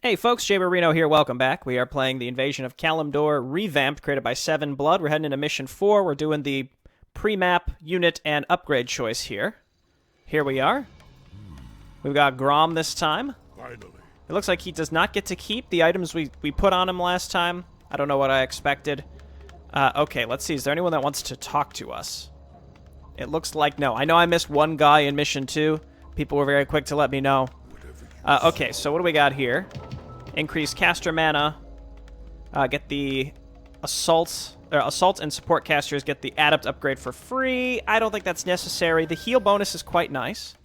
Hey folks, Jay Marino here, welcome back. We are playing the Invasion of Kalimdor, revamped, created by Seven Blood. We're heading into Mission 4. We're doing the pre-map, unit, and upgrade choice here. Here we are. We've got Grom this time. Finally. It looks like he does not get to keep the items we put on him last time. I don't know what I expected. Okay, let's see. Is there anyone that wants to talk to us? It looks like no. I know I missed one guy in Mission 2. People were very quick to let me know. Okay, so what do we got here? Increase caster mana. Get the assault and support casters get the adept upgrade for free. I don't think that's necessary. The heal bonus is quite nice.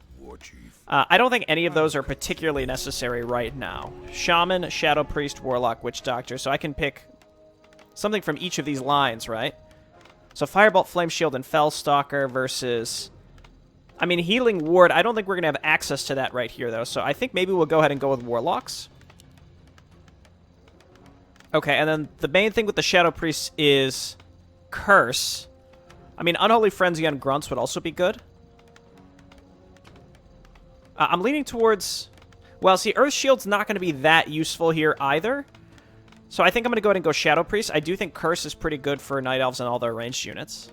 I don't think any of those are particularly necessary right now. Shaman, Shadow Priest, Warlock, Witch Doctor. So I can pick something from each of these lines, right? So Firebolt, Flame Shield, and Fellstalker versus... I mean, Healing Ward, I don't think we're going to have access to that right here, though. So I think maybe we'll go ahead and go with Warlocks. Okay, and then the main thing with the Shadow Priests is Curse. I mean, Unholy Frenzy on Grunts would also be good. I'm leaning towards... Well, see, Earth Shield's not going to be that useful here either. So I think I'm going to go ahead and go Shadow Priest. I do think Curse is pretty good for Night Elves and all their ranged units.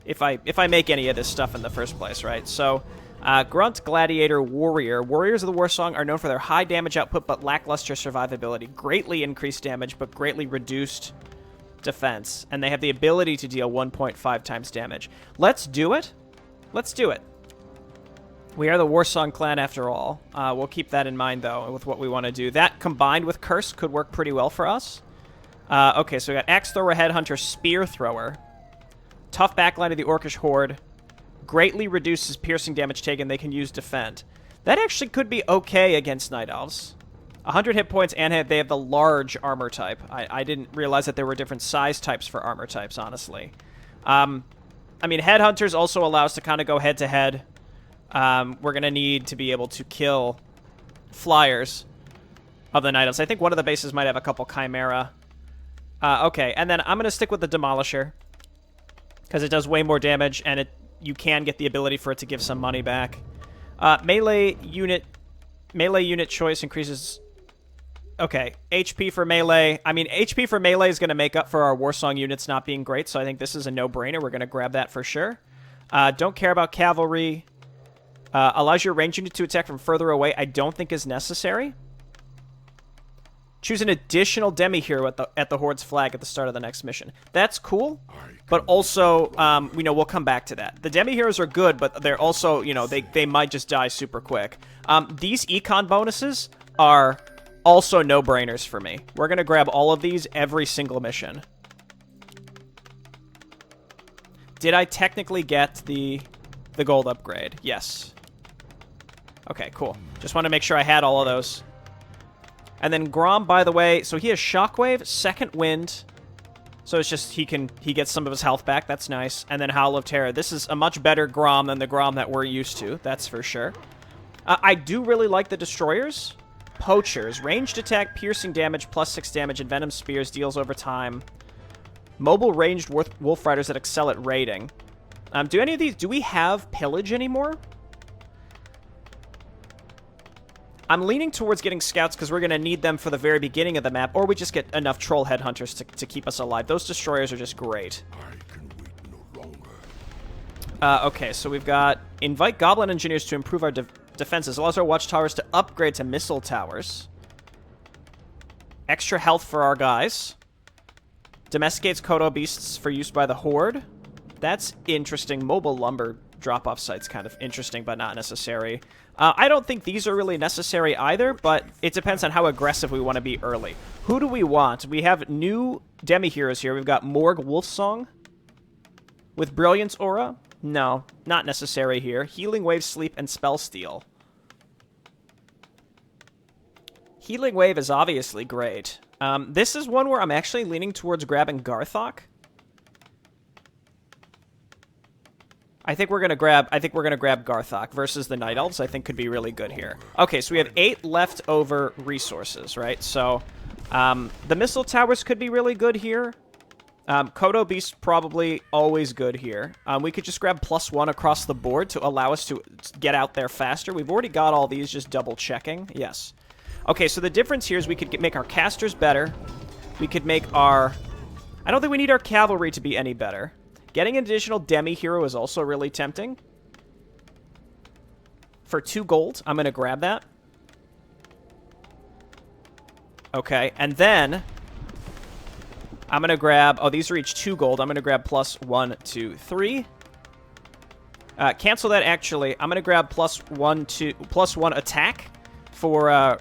If I make any of this stuff in the first place, right? So, Grunt, Gladiator, Warrior. Warriors of the Warsong are known for their high damage output but lackluster survivability. Greatly increased damage but greatly reduced defense. And they have the ability to deal 1.5 times damage. Let's do it. Let's do it. We are the Warsong clan after all. We'll keep that in mind, though, with what we want to do. That combined with Curse could work pretty well for us. Okay, so we got Axe Thrower, Headhunter, Spear Thrower. Tough backline of the Orcish Horde. Greatly reduces piercing damage taken. They can use Defend. That actually could be okay against Night Elves. 100 hit points, and they have the large armor type. I didn't realize that there were different size types for armor types, honestly. I mean, Headhunters also allow us to kind of go head-to-head. We're going to need to be able to kill flyers of the Night Elves. I think one of the bases might have a couple Chimera. Okay, and then I'm going to stick with the Demolisher, because it does way more damage, and you can get the ability for it to give some money back. Melee unit choice increases... Okay, HP for melee. I mean, HP for melee is going to make up for our Warsong units not being great, so I think this is a no-brainer. We're going to grab that for sure. Don't care about cavalry. Allows your ranged unit to attack from further away. I don't think is necessary. Choose an additional demi-hero at the Horde's flag at the start of the next mission. That's cool, but also, we'll come back to that. The demi-heroes are good, but they're also, they might just die super quick. These econ bonuses are also no-brainers for me. We're going to grab all of these every single mission. Did I technically get the gold upgrade? Yes. Okay, cool. Just want to make sure I had all of those. And then Grom, by the way, so he has Shockwave, Second Wind. So it's just he gets some of his health back. That's nice. And then Howl of Terror. This is a much better Grom than the Grom that we're used to. That's for sure. I do really like the Destroyers. Poachers. Ranged attack, piercing damage, +6 damage, and Venom Spears deals over time. Mobile ranged Wolf Riders that excel at raiding. Do any of these... Do we have Pillage anymore? I'm leaning towards getting Scouts because we're going to need them for the very beginning of the map, or we just get enough Troll Headhunters to keep us alive. Those Destroyers are just great. I can wait no longer. Okay, so we've got Invite Goblin Engineers to improve our defenses. Allows our Watchtowers to upgrade to Missile Towers. Extra health for our guys. Domesticates Kodo Beasts for use by the Horde. That's interesting. Mobile Lumber drop-off site's kind of interesting, but not necessary. I don't think these are really necessary either, but it depends on how aggressive we want to be early. Who do we want? We have new demi-heroes here. We've got Morg Wolfsong with Brilliance Aura. No, not necessary here. Healing Wave, Sleep, and Spell Steal. Healing Wave is obviously great. This is one where I'm actually leaning towards grabbing Garthok. I think we're gonna grab Garthok versus the Night Elves. I think could be really good here. Okay, so we have 8 leftover resources, right? So the Missile Towers could be really good here. Kodo Beast probably always good here. We could just grab +1 across the board to allow us to get out there faster. We've already got all these, just double checking. Yes. Okay, so the difference here is we could make our casters better. We could make our... I don't think we need our cavalry to be any better. Getting an additional demi-hero is also really tempting. For 2 gold, I'm going to grab that. Okay, and then... I'm going to grab... Oh, these are each 2 gold. I'm going to grab plus 1, 2, 3. Cancel that, actually. I'm going to grab plus 1 attack for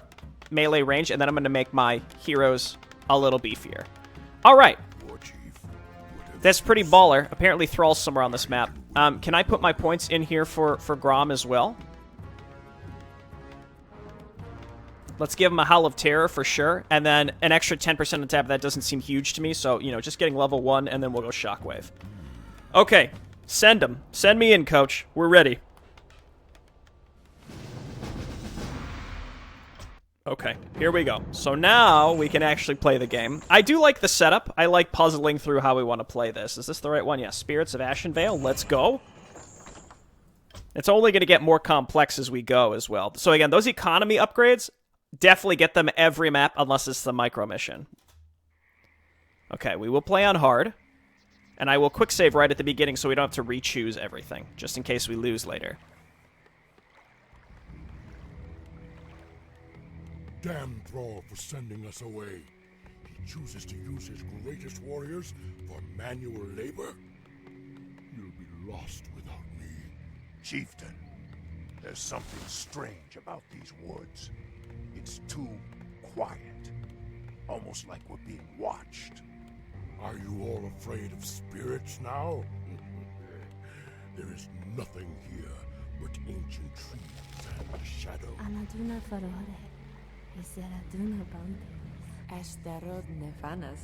melee range, and then I'm going to make my heroes a little beefier. All right. That's pretty baller. Apparently Thrall's somewhere on this map. Can I put my points in here for Grom as well? Let's give him a Howl of Terror for sure, and then an extra 10% on tap. That doesn't seem huge to me, so, you know, just getting level 1, and then we'll go Shockwave. Okay, send him. Send me in, coach. We're ready. Okay, here we go. So now we can actually play the game. I do like the setup. I like puzzling through how we want to play this. Is this the right one? Yeah, Spirits of Ashenvale. Let's go. It's only going to get more complex as we go as well. So again, those economy upgrades, definitely get them every map unless it's the micro mission. Okay, we will play on hard. And I will quick save right at the beginning so we don't have to re-choose everything, just in case we lose later. Damn Thrall for sending us away. He chooses to use his greatest warriors for manual labor. You'll be lost without me. Chieftain, there's something strange about these woods. It's too quiet. Almost like we're being watched. Are you all afraid of spirits now? There is nothing here but ancient trees and shadow. Anaduna farore. Iseraduna bantu. Ashtarod nefanas.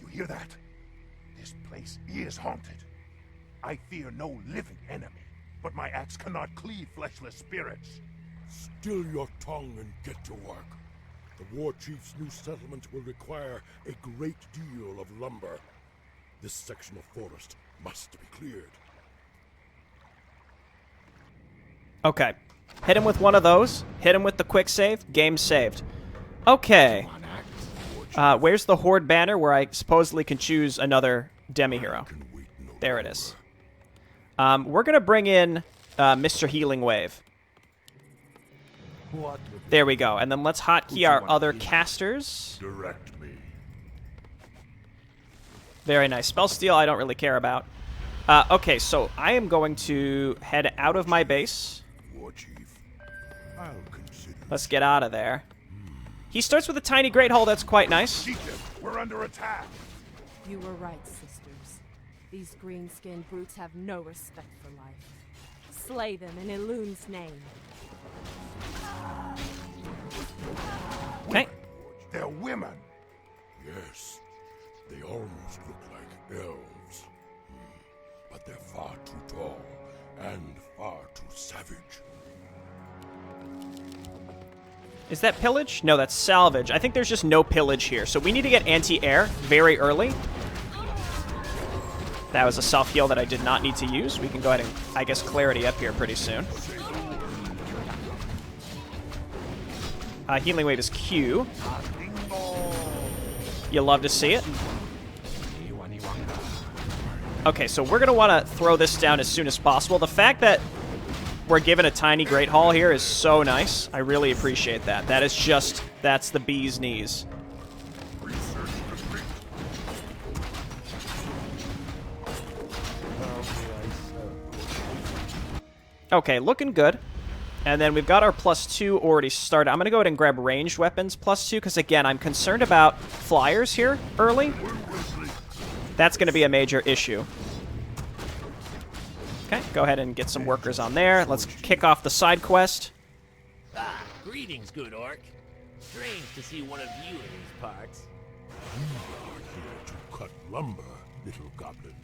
You hear that? This place is haunted. I fear no living enemy, but my axe cannot cleave fleshless spirits. Still your tongue and get to work. The war chief's new settlement will require a great deal of lumber. This section of forest must be cleared. Okay. Hit him with one of those. Hit him with the quick save. Game saved. Okay. Where's the Horde banner where I supposedly can choose another demi-hero? There it is. We're going to bring in Mr. Healing Wave. There we go. And then let's hotkey our other casters. Direct me. Very nice. Spell Steal I don't really care about. Okay, so I am going to head out of my base. War chief, I'll consider. Let's get out of there. He starts with a tiny Great Hall. That's quite nice. Chieftain, we're under attack. You were right, sisters. These green-skinned brutes have no respect for life. Slay them in Elun's name. Okay. They're women. Yes, they almost look like elves. But they're far too tall and far too savage. Is that pillage? No, that's salvage. I think there's just no pillage here. So we need to get anti-air very early. That was a self-heal that I did not need to use. We can go ahead and, I guess, clarity up here pretty soon. Healing Wave is Q. You love to see it. Okay, so we're going to want to throw this down as soon as possible. The fact that we're given a tiny Great Hall here is so nice. I really appreciate that. That is just, that's the bee's knees. Okay, looking good. And then we've got our +2 already started. I'm going to go ahead and grab ranged weapons +2, because again, I'm concerned about flyers here early. That's going to be a major issue. Okay, go ahead and get some workers on there. Let's kick off the side quest. Ah, greetings, good orc. Strange to see one of you in these parts. You are here to cut lumber, little goblin.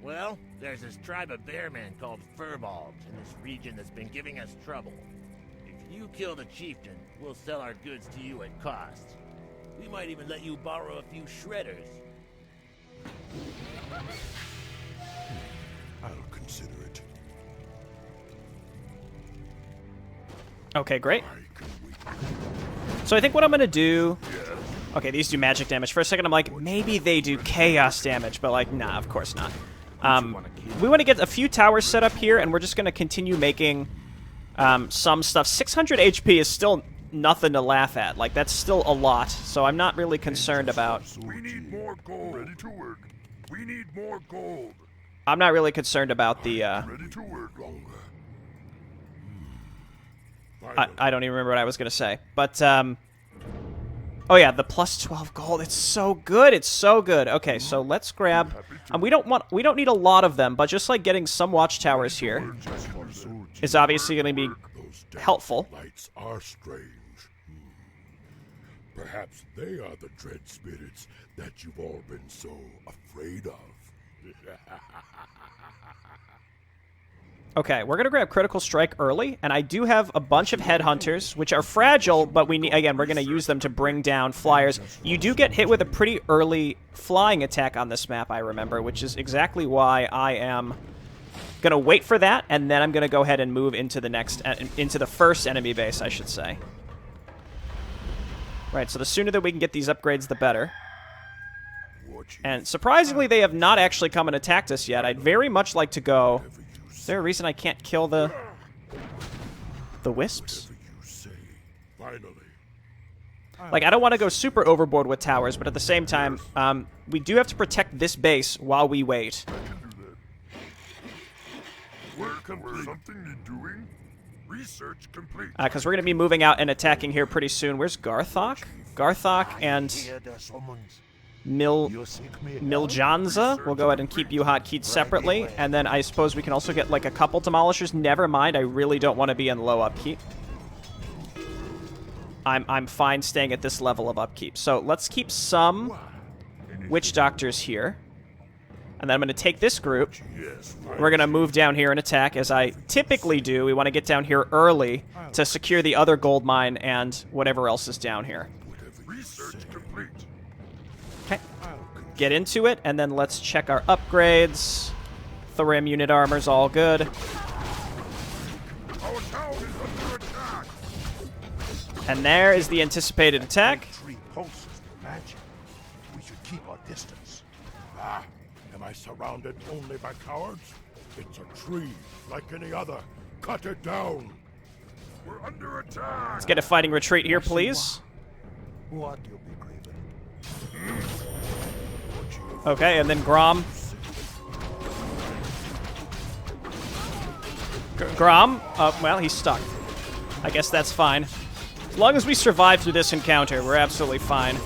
Well, there's this tribe of bearmen called Furbolgs in this region that's been giving us trouble. If you kill the chieftain, we'll sell our goods to you at cost. We might even let you borrow a few shredders. I'll consider it. Okay, great. So I think what I'm going to do... Okay, these do magic damage. For a second, I'm like, maybe they do chaos damage, but, like, nah, of course not. We want to get a few towers set up here, and we're just going to continue making some stuff. 600 HP is still nothing to laugh at. Like, that's still a lot, so I'm not really concerned about... We need more gold. Ready to work. We need more gold. I'm not really concerned about the... Ready to work longer. I don't even remember what I was going to say. But, oh yeah, the plus 12 gold. It's so good. It's so good. Okay, so let's grab... we don't need a lot of them, but just like getting some watchtowers here is obviously going to be helpful. Lights are strange. Perhaps they are the dread spirits that you've all been so afraid of. Okay, we're going to grab Critical Strike early, and I do have a bunch of Headhunters, which are fragile, but we need, again, we're going to use them to bring down flyers. You do get hit with a pretty early flying attack on this map, I remember, which is exactly why I am going to wait for that, and then I'm going to go ahead and move into the first enemy base, I should say. Right, so the sooner that we can get these upgrades, the better. And surprisingly, they have not actually come and attacked us yet. I'd very much like to go... Is there a reason I can't kill the wisps? Like, I don't want to go super overboard with towers, but at the same time, we do have to protect this base while we wait. Because we're going to be moving out and attacking here pretty soon. Where's Garthok? Garthok and Miljanza. We'll go ahead and keep you hotkeyed separately. And then I suppose we can also get like a couple demolishers. Never mind, I really don't want to be in low upkeep. I'm fine staying at this level of upkeep. So let's keep some witch doctors here. And then I'm going to take this group. We're going to move down here and attack, as I typically do. We want to get down here early to secure the other gold mine and whatever else is down here. Okay. Get into it, and then let's check our upgrades. Thorium unit armor's all good. And there is the anticipated attack. We should keep our distance. Am I surrounded only by cowards? It's a tree, like any other. Cut it down. We're under attack. Let's get a fighting retreat here, please. Okay, and then Grom. Grom? Well, he's stuck. I guess that's fine. As long as we survive through this encounter, we're absolutely fine.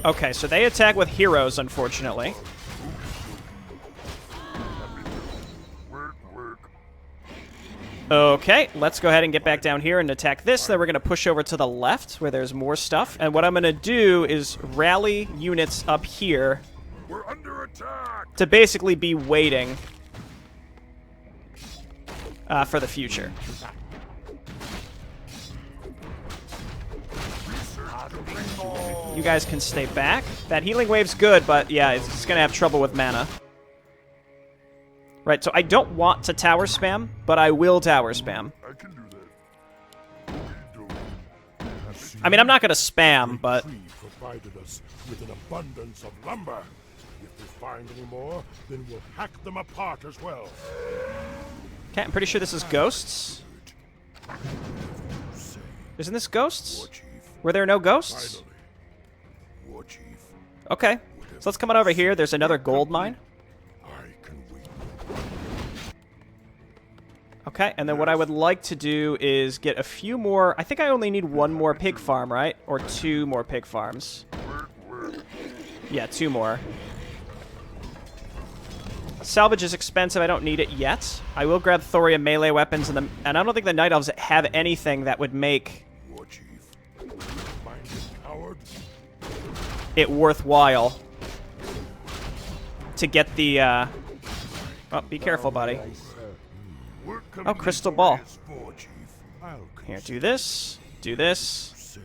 Okay, so they attack with heroes, unfortunately. Okay, let's go ahead and get back down here and attack this. Then we're going to push over to the left, where there's more stuff. And what I'm going to do is rally units up here to basically be waiting for the future. You guys can stay back. That healing wave's good, but yeah, it's going to have trouble with mana. Right, so I don't want to tower spam, but I will tower spam. I can do that. I mean, I'm not going to spam, but... The tree provided us with an abundance of lumber. If we find any more, then we'll hack them apart as well. Okay, I'm pretty sure this is ghosts. Isn't this ghosts? Were there no ghosts? Okay, so let's come on over here. There's another gold mine. Okay, and then what I would like to do is get a few more... I think I only need one more pig farm, right? Or two more pig farms. Yeah, two more. Salvage is expensive. I don't need it yet. I will grab thorium melee weapons, and I don't think the Night Elves have anything that would make it worthwhile to get the... Oh, be careful, buddy. Oh, crystal ball. Here, do this. Do this.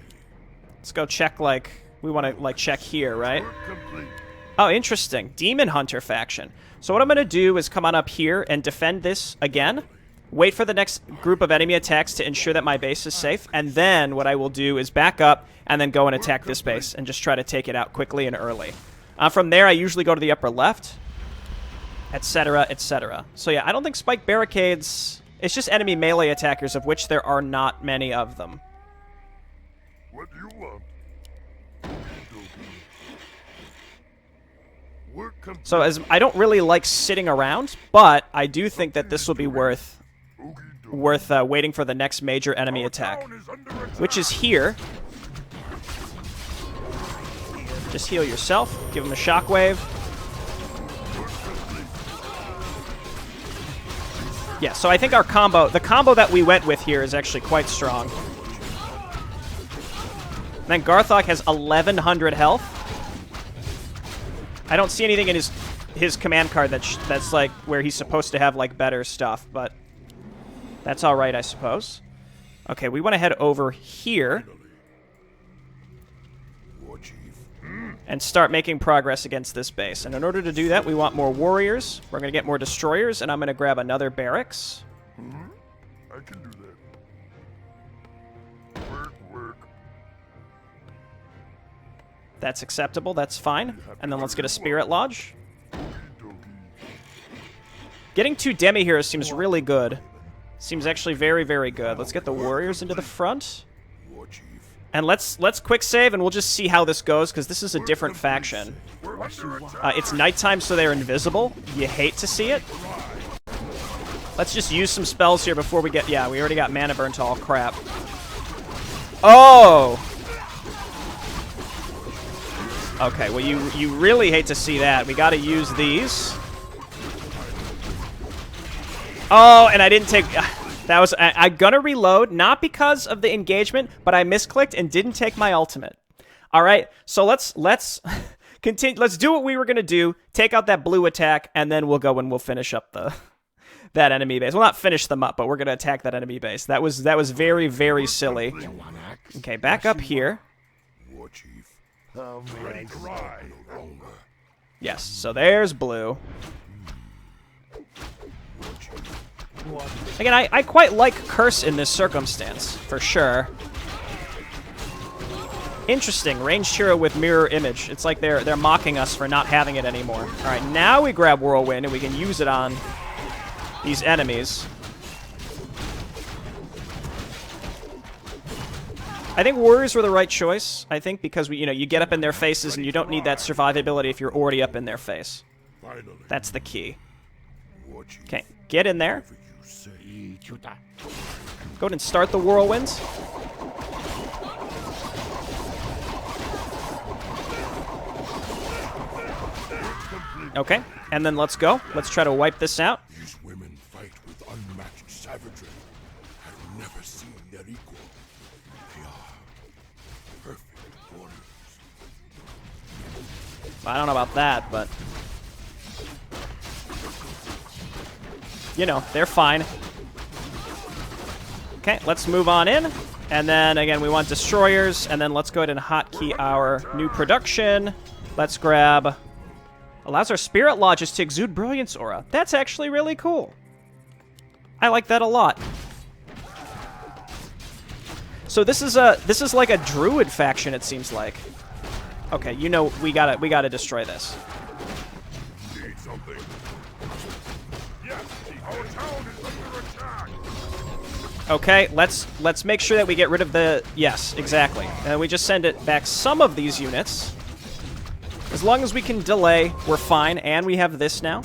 Let's go check, like... We want to, like, check here, right? Oh, interesting. Demon Hunter faction. So what I'm going to do is come on up here and defend this again. Wait for the next group of enemy attacks to ensure that my base is safe. And then what I will do is back up and then go and attack this base and just try to take it out quickly and early. From there, I usually go to the upper left, etc., etc. So yeah, I don't think spike barricades... It's just enemy melee attackers, of which there are not many of them. What do you want? So as I don't really like sitting around, but I do think that this will be worth waiting for the next major enemy attack, which is here. Just heal yourself. Give him a shockwave. Yeah, so I think our combo, the combo that we went with here is actually quite strong. And then Garthok has 1,100 health. I don't see anything in his command card that's like where he's supposed to have like better stuff, but that's all right, I suppose. Okay, we want to head over here and start making progress against this base. And in order to do that, we want more warriors. We're going to get more destroyers, and I'm going to grab another barracks. I can do that. Work. That's acceptable. That's fine. And then let's get a Spirit Lodge. Getting 2 Demi Heroes seems really good. Seems actually very, very good. Let's get the warriors into the front. And let's quick save, and we'll just see how this goes, because this is a different faction. It's nighttime, so they're invisible. You hate to see it. Let's just use some spells here before we get... Yeah, we already got mana burn to all crap. Oh! Okay, well, you really hate to see that. We gotta use these. Oh, and I didn't take... That was... I'm gonna reload, not because of the engagement, but I misclicked and didn't take my ultimate. Alright, so let's continue. Let's do what we were gonna do. Take out that blue attack, and then we'll go and we'll finish up that enemy base. We'll not finish them up, but we're gonna attack that enemy base. That was very, very silly. Okay, back up here. Yes, so there's blue. Again, I quite like Curse in this circumstance, for sure. Interesting, ranged hero with mirror image. It's like they're mocking us for not having it anymore. Alright, now we grab Whirlwind and we can use it on these enemies. I think warriors were the right choice, I think, because you get up in their faces and you don't need that survivability if you're already up in their face. That's the key. Okay, get in there. Go ahead and start the whirlwinds. Okay, and then let's go. Let's try to wipe this out. These women fight with unmatched savagery. I've never seen their equal. They are perfect warriors. I don't know about that, but... they're fine. Okay, let's move on in. And then, again, we want destroyers. And then let's go ahead and hotkey our new production. Let's grab... Allows our spirit lodges to exude brilliance aura. That's actually really cool. I like that a lot. So this is like a druid faction, it seems like. Okay, we gotta destroy this. Need something. Yes, our town is under attack. Okay, let's make sure that we get rid of the... Yes, exactly. And we just send it back some of these units. As long as we can delay, we're fine, and we have this now.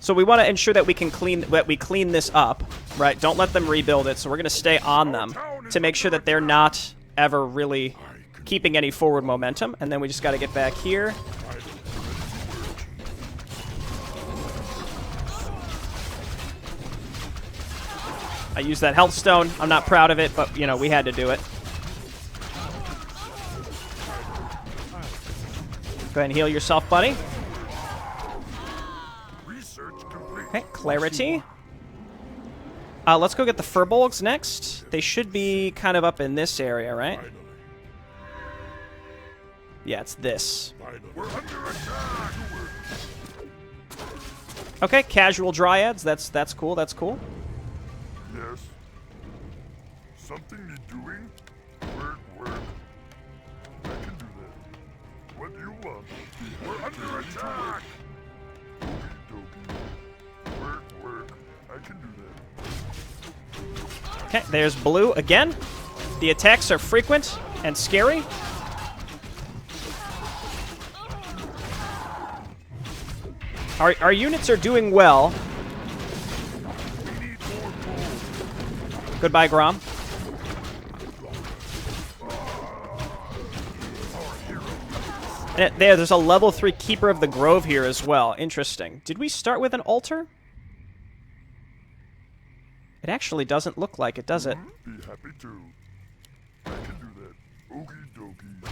So we want to ensure that we clean this up, right? Don't let them rebuild it, so we're going to stay on them to make sure that they're not ever really keeping any forward momentum. And then we just got to get back here. I used that health stone. I'm not proud of it, but, we had to do it. Go ahead and heal yourself, buddy. Okay, clarity. Let's go get the Furbolgs next. They should be kind of up in this area, right? Yeah, it's this. We're under attack! Okay, casual dryads. That's cool. That's cool. Yes. Something need doing? Work. I can do that. What do you want? We're under attack! Work. I can do that. Okay, there's blue again. The attacks are frequent and scary. Our units are doing well. Goodbye, Grom. And there's a level 3 Keeper of the Grove here as well. Interesting. Did we start with an altar? It actually doesn't look like it, does it? Be happy to. I can do that. Okie dokie.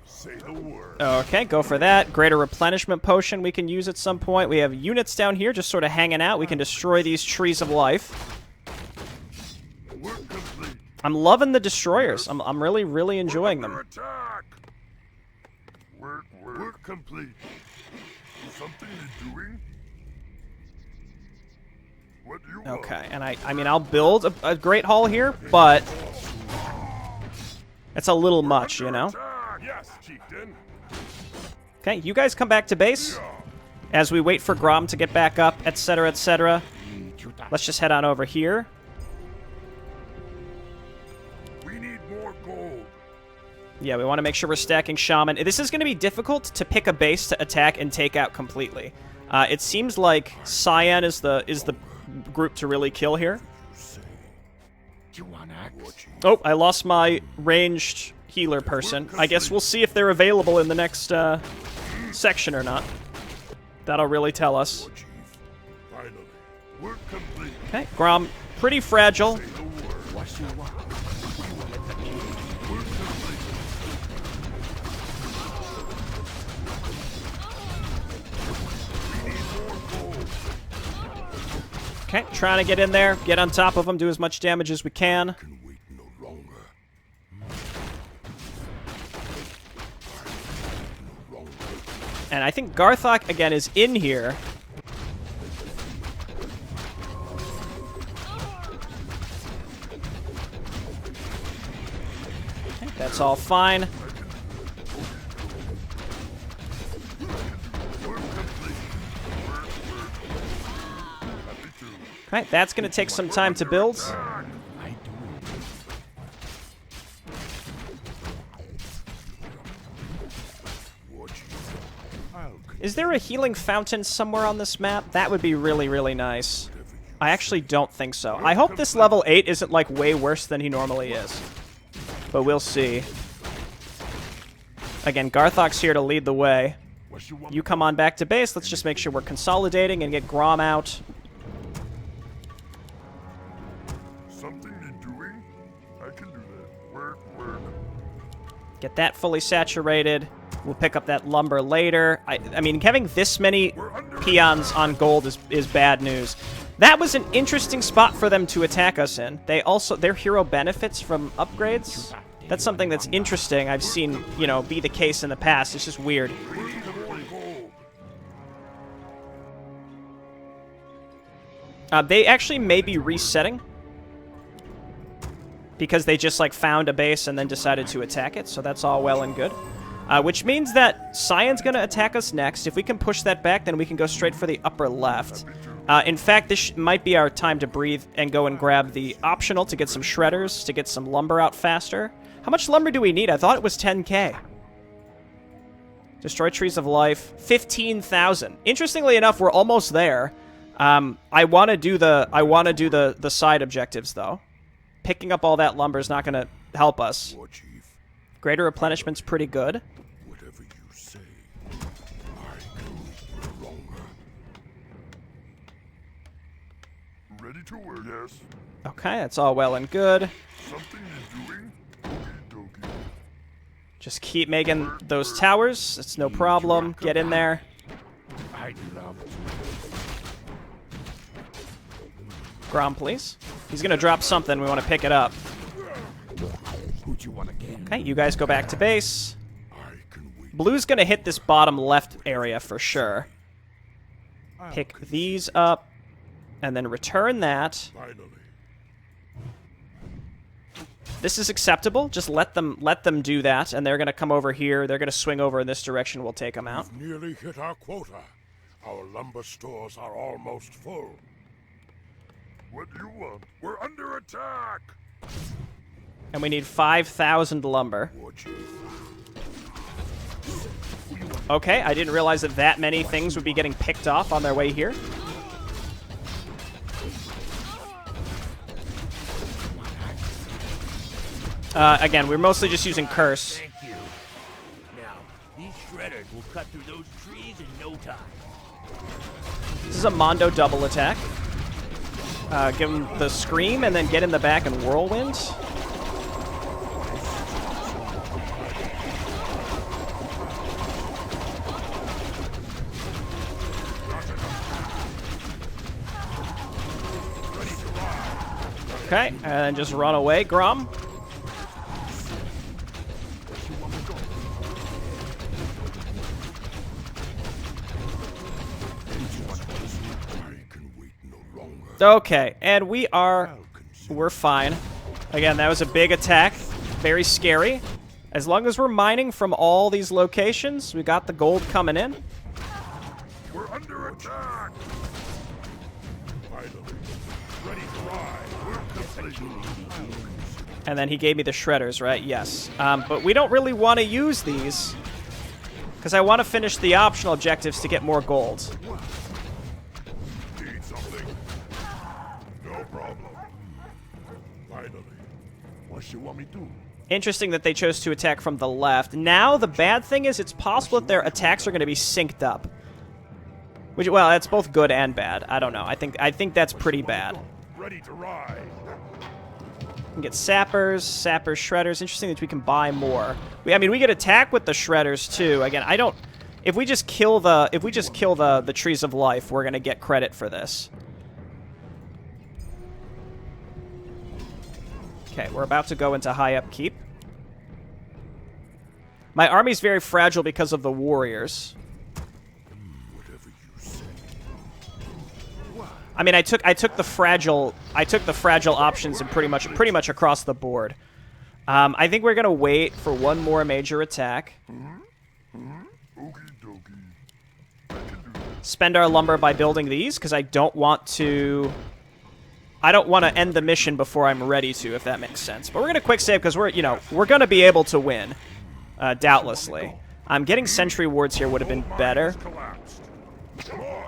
Say the word. Okay, go for that. Greater replenishment potion we can use at some point. We have units down here just sort of hanging out. We can destroy these trees of life. Work complete. I'm loving the destroyers. I'm really enjoying them. Attack. Work complete. Something you're doing? What do you want? Okay, and I mean, I'll build a Great Hall here, but it's a little much, you know? Yes, chieftain. Okay, you guys come back to base as we wait for Grom to get back up, etc., etc. Let's just head on over here. We need more gold. Yeah, we want to make sure we're stacking Shaman. This is going to be difficult to pick a base to attack and take out completely. It seems like Cyan is the group to really kill here. Oh, I lost my ranged healer person. I guess we'll see if they're available in the next section or not. That'll really tell us. Finally, work complete. Okay, Grom, pretty fragile. Okay, trying to get in there, get on top of them, do as much damage as we can. Can wait no longer. And I think Garthok, again, is in here. Okay, that's all fine. Okay, that's going to take some time to build. Is there a healing fountain somewhere on this map? That would be really nice. I actually don't think so. I hope this level 8 isn't, like, way worse than he normally is. But we'll see. Again, Garthok's here to lead the way. You come on back to base. Let's just make sure we're consolidating and get Grom out. Something you're doing? I can do that. Work. Get that fully saturated. We'll pick up that lumber later. I mean, having this many peons on gold is bad news. That was an interesting spot for them to attack us in. Their hero benefits from upgrades. That's something that's interesting. I've seen, you know, be the case in the past. It's just weird. They actually may be resetting because they just, like, found a base and then decided to attack it, so that's all well and good. Which means that Cyan's going to attack us next. If we can push that back, then we can go straight for the upper left. In fact, this might be our time to breathe and go and grab the optional to get some shredders, to get some lumber out faster. How much lumber do we need? I thought it was 10k. Destroy trees of life. 15,000. Interestingly enough, we're almost there. I want to do the side objectives, though. Picking up all that lumber is not going to help us. Greater replenishment's pretty good. Whatever you say, I go longer. Ready to work, yes. Okay, that's all well and good. Something you're doing? Okie dokie. Just keep making those towers. It's no problem. Get in there. I'd love to. Grom, please. He's going to drop something. We want to pick it up. Who'd you want to get? Okay, you guys go back to base. I can wait. Blue's gonna hit this bottom left area for sure. Pick these up, and then return that. Finally. This is acceptable. Just let them do that, and they're gonna come over here. They're gonna swing over in this direction. We'll take them out. We've nearly hit our quota. Our lumber stores are almost full. What do you want? We're under attack! And we need 5,000 lumber. Okay, I didn't realize that many things would be getting picked off on their way here. Again, we're mostly just using Curse. Thank you. Now, these shredders will cut through those trees in no time. This is a Mondo double attack. Give him the Scream and then get in the back and Whirlwind. Okay, and then just run away, Grom. Okay, and we're fine. Again, that was a big attack. Very scary. As long as we're mining from all these locations, we got the gold coming in. We're under attack! Finally, ready to ride. We're completely. And then he gave me the shredders, right? Yes. But we don't really want to use these, because I want to finish the optional objectives to get more gold. Need something? No problem. Finally. What you want me to do? Interesting that they chose to attack from the left. Now, the bad thing is it's possible that their attacks are going to be synced up. Which, well, that's both good and bad. I don't know. I think that's pretty bad. Ready to ride. We can get sappers, shredders. Interesting that we can buy more. I mean, we get attack with the shredders too. Again, I don't. If we just kill the trees of life, we're gonna get credit for this. Okay, we're about to go into high upkeep. My army's very fragile because of the warriors. Whatever you say. I mean, I took the fragile options and pretty much across the board. I think we're gonna wait for one more major attack. Spend our lumber by building these because I don't want to end the mission before I'm ready to, if that makes sense. But we're gonna quick save because we're gonna be able to win, doubtlessly. Getting sentry wards here would have been better.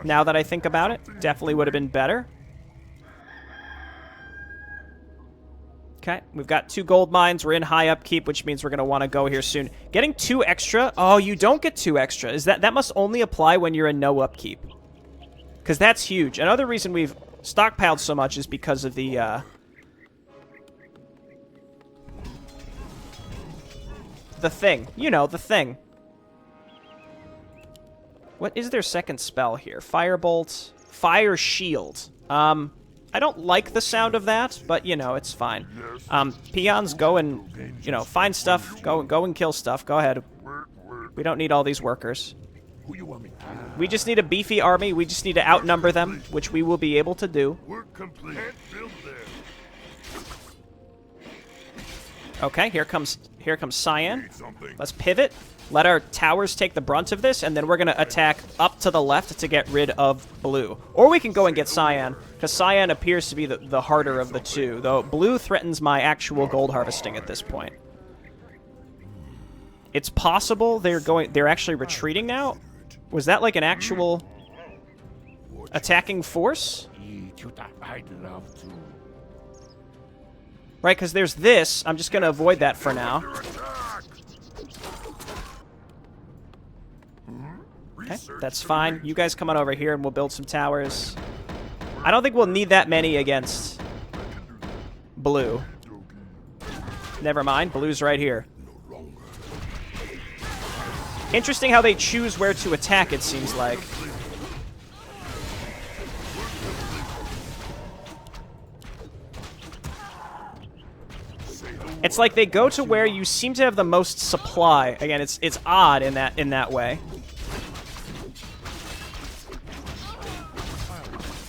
Now that I think about it, definitely would have been better. Okay, we've got 2 gold mines. We're in high upkeep, which means we're going to want to go here soon. Getting 2 extra? Oh, you don't get 2 extra. Is that must only apply when you're in no upkeep. Because that's huge. Another reason we've stockpiled so much is because of the thing. You know, the thing. What is their second spell here? Firebolt, Fire Shield. I don't like the sound of that, but, it's fine. Peons, go and, find stuff. Go and kill stuff. Go ahead. We don't need all these workers. We just need a beefy army. We just need to outnumber them, which we will be able to do. Okay, here comes Cyan. Let's pivot. Let our towers take the brunt of this, and then we're going to attack up to the left to get rid of Blue. Or we can go and get Cyan, because Cyan appears to be the harder of the two, though Blue threatens my actual gold harvesting at this point. It's possible they're actually retreating now? Was that like an actual attacking force? Right, because there's this. I'm just going to avoid that for now. Okay, that's fine. You guys come on over here and we'll build some towers. I don't think we'll need that many against Blue. Never mind, Blue's right here. Interesting how they choose where to attack, it seems like. It's like they go to where you seem to have the most supply. Again, it's odd in that way.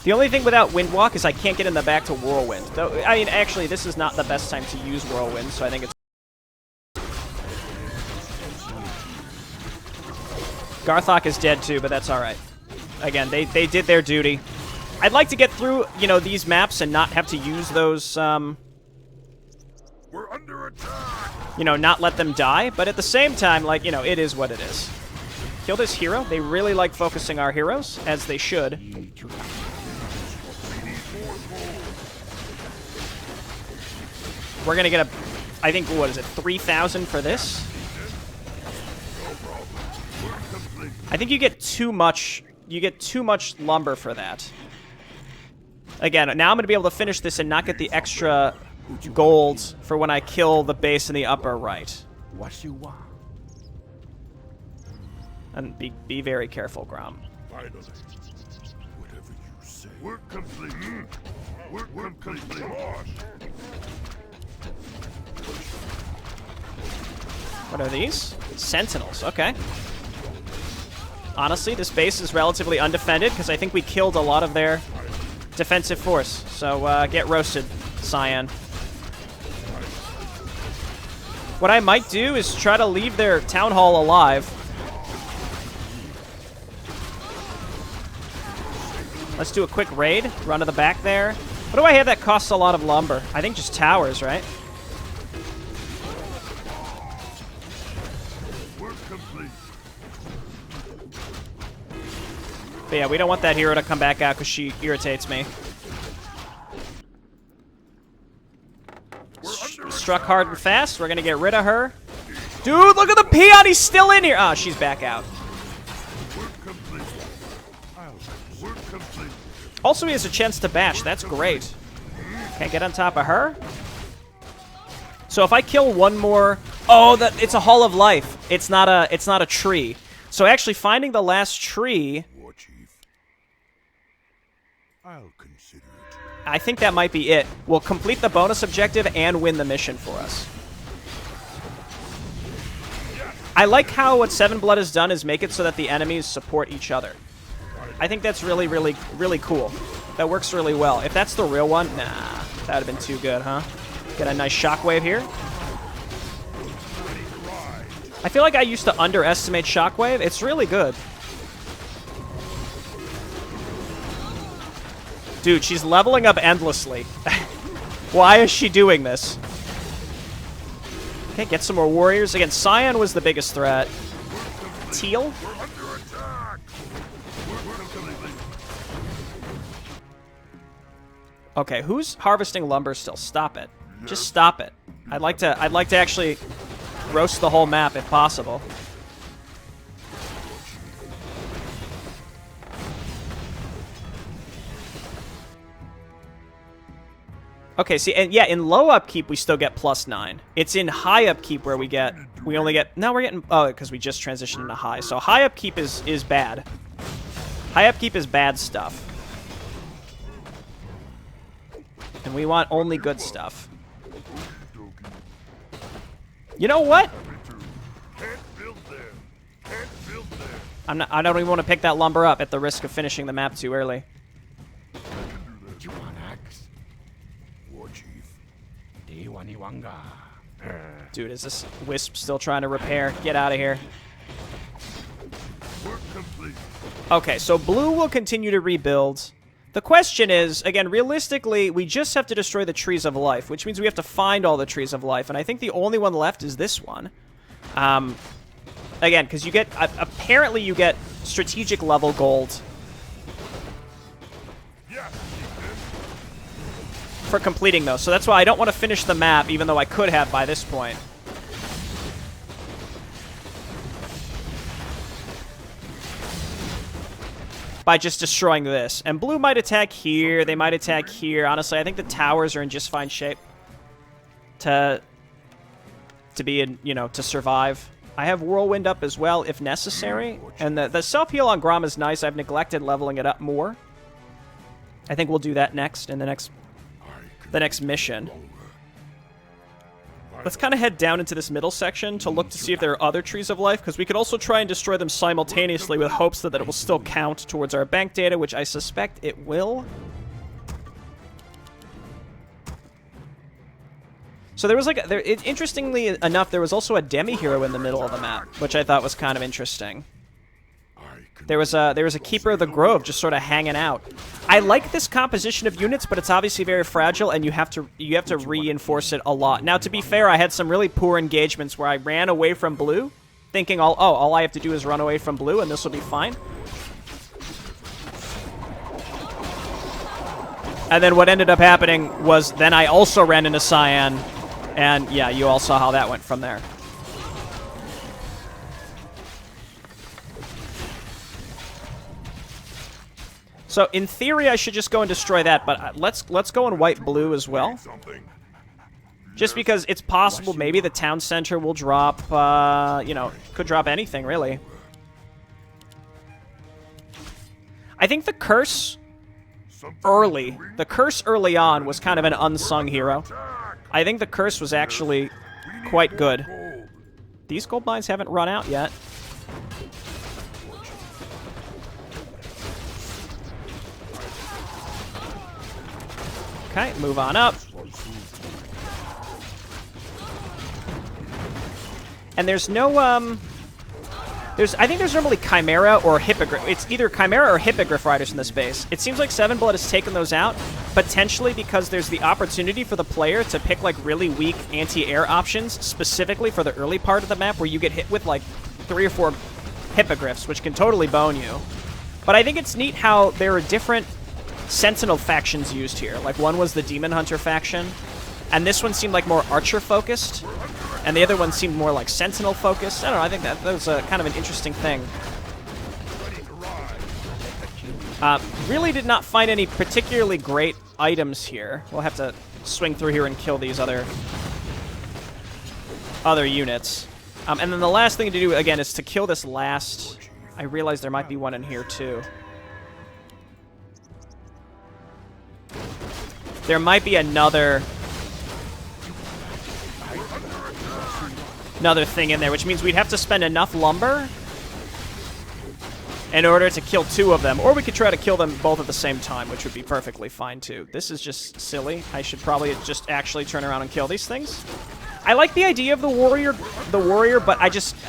The only thing without Windwalk is I can't get in the back to Whirlwind. Though, I mean, actually, this is not the best time to use Whirlwind, so I think it's... Garthok is dead too, but that's alright. Again, they did their duty. I'd like to get through, you know, these maps and not have to use those, We're under attack. you know, not let them die, but at the same time, like, you know, it is what it is. Kill this hero. They really like focusing our heroes, as they should. We're gonna get a, I think, what is it, 3,000 for this? I think you get too much lumber for that. Again, now I'm gonna be able to finish this and not get the extra gold for when I kill the base in the upper right. What you want? And be very careful, Grom. Finally, whatever you say. We're complete. We're completely lost. What are these? Sentinels, okay. Honestly, this base is relatively undefended because I think we killed a lot of their defensive force. So get roasted, Cyan. What I might do is try to leave their town hall alive. Let's do a quick raid. Run to the back there. What do I have that costs a lot of lumber? I think just towers, right? But yeah, we don't want that hero to come back out because she irritates me. Struck hard and fast. We're going to get rid of her. Dude, look at the peon. He's still in here. Ah, she's back out. Also, he has a chance to bash. That's great. Can't get on top of her. So if I kill one more... Oh, it's a Hall of Life. It's not a tree. So actually finding the last tree... I'll consider it. I think that might be it. We'll complete the bonus objective and win the mission for us. I like how what Seven Blood has done is make it so that the enemies support each other. I think that's really, really, really cool. That works really well. If that's the real one, nah, that would have been too good, huh? Get a nice shockwave here. I feel like I used to underestimate shockwave. It's really good. Dude, she's leveling up endlessly. Why is she doing this? Okay, get some more warriors. Again, Cyan was the biggest threat. Teal? Okay, who's harvesting lumber still? Stop it. Just stop it. I'd like to actually roast the whole map if possible. Okay, see, and yeah, in low upkeep we still get +9. It's in high upkeep where we only get, no, we're getting, oh, because we just transitioned into high. So high upkeep is bad. High upkeep is bad stuff. And we want only good stuff. You know what? I don't even want to pick that lumber up at the risk of finishing the map too early. Dude, is this Wisp still trying to repair? Get out of here. Okay, so blue will continue to rebuild. The question is, again, realistically, we just have to destroy the Trees of Life, which means we have to find all the Trees of Life, and I think the only one left is this one. Again, because you get, apparently you get strategic level gold for completing those. So that's why I don't want to finish the map, even though I could have by this point. By just destroying this. And blue might attack here, they might attack here. Honestly, I think the towers are in just fine shape to be in, you know, to survive. I have Whirlwind up as well if necessary. And the self-heal on Grom is nice. I've neglected leveling it up more. I think we'll do that next in the next mission. Let's kind of head down into this middle section to look to see if there are other trees of life, because we could also try and destroy them simultaneously with hopes that it will still count towards our bank data, which I suspect it will. So there was like, interestingly enough, there was also a demi-hero in the middle of the map, which I thought was kind of interesting. There was a Keeper of the Grove just sort of hanging out. I like this composition of units, but it's obviously very fragile, and you have to reinforce it a lot. Now, to be fair, I had some really poor engagements where I ran away from blue, thinking, all I have to do is run away from blue, and this will be fine. And then what ended up happening was then I also ran into cyan, and yeah, you all saw how that went from there. So in theory, I should just go and destroy that, but let's go in white-blue as well. Just because it's possible maybe the town center will drop, you know, could drop anything, really. I think the curse early on was kind of an unsung hero. I think the curse was actually quite good. These gold mines haven't run out yet. Okay, move on up. And there's no, I think there's normally Chimera or Hippogriff. It's either Chimera or Hippogriff riders in this base. It seems like Seven Blood has taken those out, potentially because there's the opportunity for the player to pick, like, really weak anti-air options, specifically for the early part of the map, where you get hit with, like, 3 or 4 Hippogriffs, which can totally bone you. But I think it's neat how there are different Sentinel factions used here. Like, one was the Demon Hunter faction, and this one seemed like more Archer-focused, and the other one seemed more like Sentinel-focused. I don't know, I think that was a kind of an interesting thing. Really did not find any particularly great items here. We'll have to swing through here and kill these other units. And then the last thing to do, again, is to kill this last... I realize there might be one in here, too. There might be another thing in there, which means we'd have to spend enough lumber in order to kill 2 of them. Or we could try to kill them both at the same time, which would be perfectly fine, too. This is just silly. I should probably just actually turn around and kill these things. I like the idea of the warrior, but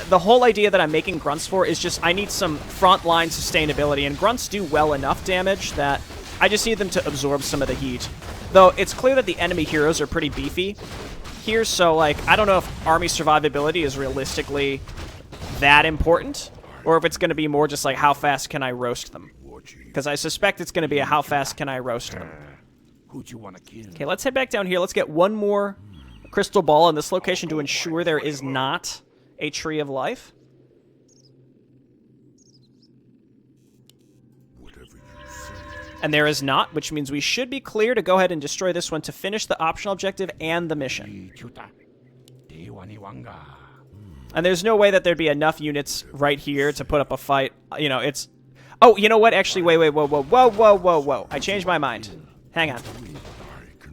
the whole idea that I'm making grunts for is just I need some frontline sustainability, and grunts do well enough damage that I just need them to absorb some of the heat. Though it's clear that the enemy heroes are pretty beefy here, so, like, I don't know if army survivability is realistically that important, or if it's going to be more just like, how fast can I roast them? Because I suspect it's going to be a how fast can I roast them. Okay, let's head back down here. Let's get one more crystal ball in this location to ensure there is not a tree of life. And there is not, which means we should be clear to go ahead and destroy this one to finish the optional objective and the mission. And there's no way that there'd be enough units right here to put up a fight. You know, it's... Oh, you know what? Actually, wait, whoa. I changed my mind. Hang on.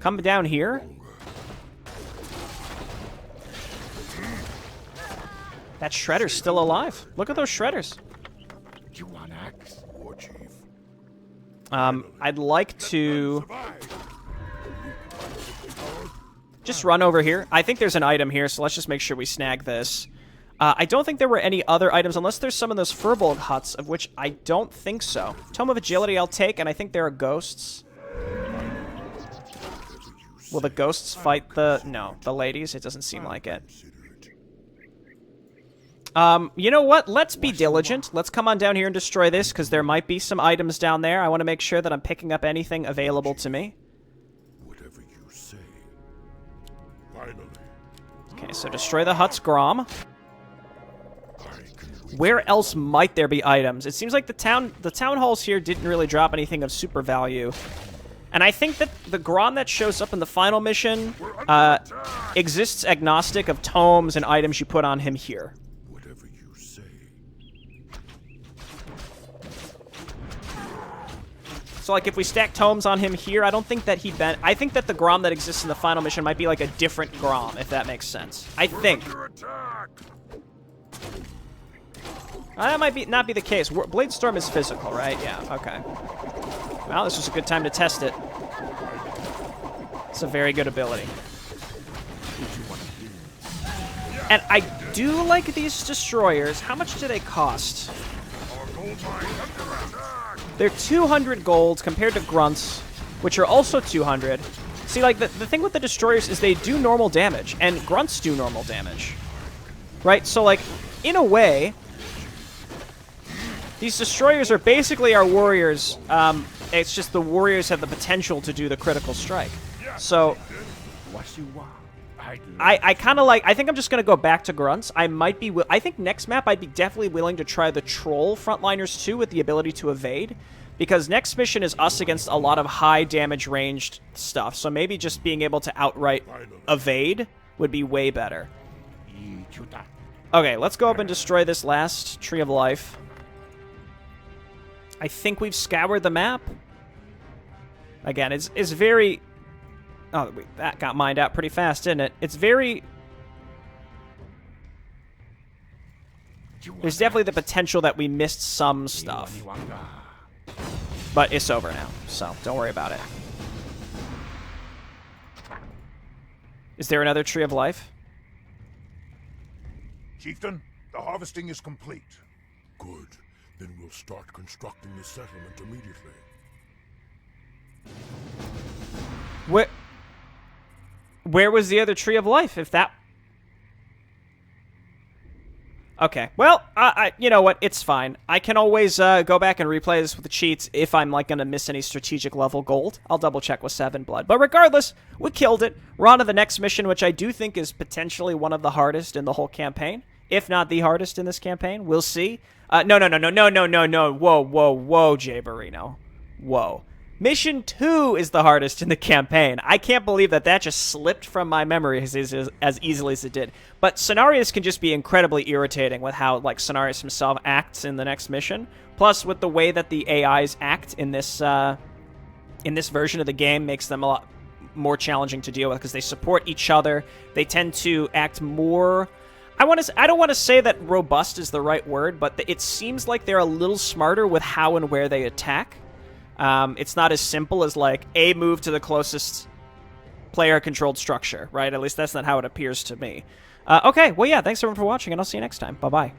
Come down here. That Shredder's still alive. Look at those Shredders. You want axe? War Chief. I'd like to just run over here. I think there's an item here, so let's just make sure we snag this. I don't think there were any other items, unless there's some of those Furbolg huts, of which I don't think so. Tome of Agility I'll take, and I think there are ghosts. Will the ghosts fight the ladies? It doesn't seem like it. You know what? Let's be diligent. Let's come on down here and destroy this, because there might be some items down there. I want to make sure that I'm picking up anything available to me. Whatever you say. Finally. Okay, so destroy the huts, Grom. Where else might there be items? It seems like the town halls here didn't really drop anything of super value. And I think that the Grom that shows up in the final mission exists agnostic of tomes and items you put on him here. So, like, if we stack tomes on him here, I don't think that he'd been... I think that the Grom that exists in the final mission might be, like, a different Grom, if that makes sense. I think. That might not be the case. Blade Storm is physical, right? Yeah, okay. Well, this was a good time to test it. It's a very good ability. And I do like these destroyers. How much do they cost? They're 200 gold compared to grunts, which are also 200. See, like, the thing with the destroyers is they do normal damage, and grunts do normal damage. Right? So, like, in a way, these destroyers are basically our warriors. It's just the warriors have the potential to do the critical strike. So, I kind of like... I think I'm just going to go back to grunts. I think next map I'd be definitely willing to try the troll frontliners too with the ability to evade. Because next mission is us against a lot of high damage ranged stuff. So maybe just being able to outright evade would be way better. Okay, let's go up and destroy this last Tree of Life. I think we've scoured the map. Again, it's very... Oh, wait, that got mined out pretty fast, didn't it? It's very... There's definitely the potential that we missed some stuff. But it's over now, so don't worry about it. Is there another Tree of Life? Chieftain, the harvesting is complete. Good. Then we'll start constructing the settlement immediately. Where was the other Tree of Life, if that... Okay, well, you know what, it's fine. I can always go back and replay this with the cheats if I'm, like, gonna miss any strategic level gold. I'll double-check with 7 blood. But regardless, we killed it. We're on to the next mission, which I do think is potentially one of the hardest in the whole campaign. If not the hardest in this campaign. We'll see. No. Whoa, Jay Barino. Whoa. Mission 2 is the hardest in the campaign. I can't believe that just slipped from my memory as easily as it did. But Cenarius can just be incredibly irritating with how, like, Cenarius himself acts in the next mission. Plus, with the way that the AIs act in this version of the game makes them a lot more challenging to deal with because they support each other. They tend to act more... I don't want to say that robust is the right word, but it seems like they're a little smarter with how and where they attack. It's not as simple as, like, a move to the closest player-controlled structure, right? At least that's not how it appears to me. Okay, well, yeah, thanks everyone for watching, and I'll see you next time. Bye-bye.